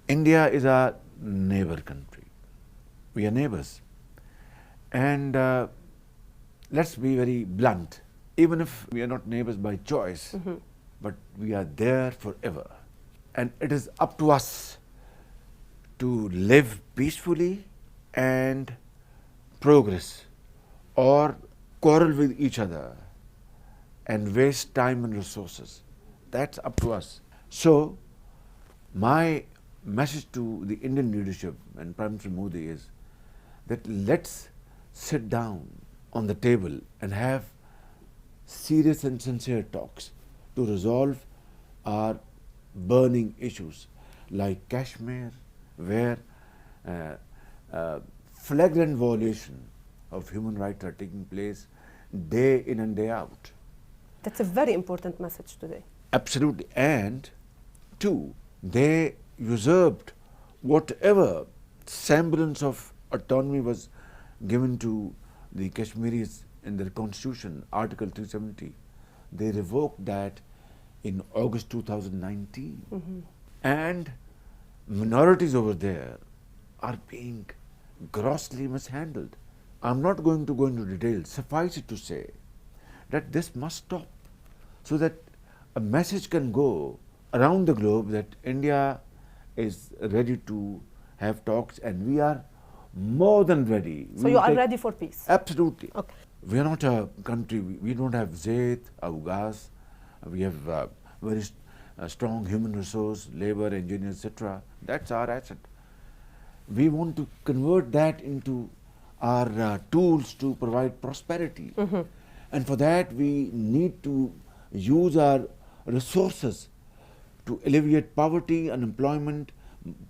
India is our neighbor country. We are neighbors. And let's be very blunt. Even if we are not neighbors by choice, but we are there forever. And it is up to us to live peacefully and progress, or quarrel with each other and waste time and resources. That's up to us. So, my message to the Indian leadership and Prime Minister Modi is that let's sit down on the table and have serious and sincere talks to resolve our burning issues like Kashmir, where flagrant violation of human rights are taking place day in and day out. That's a very important message today. Absolutely. And two, they usurped whatever semblance of autonomy was given to the Kashmiris in their constitution, Article 370. They revoked that in August 2019. And minorities over there are being grossly mishandled. I'm not going to go into details. Suffice it to say that this must stop, so that a message can go around the globe that India is ready to have talks, and we are more than ready. So you are ready for peace? Absolutely. Okay. We are not a country, we don't have zayt or gas. We have very strong human resource, labor, engineers, etc. That's our asset. We want to convert that into our tools to provide prosperity. And for that we need to use our resources to alleviate poverty, unemployment,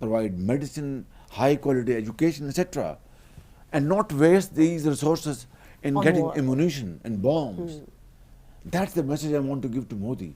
provide medicine, high quality education, etc. And not waste these resources in getting ammunition and bombs. That's the message I want to give to Modi.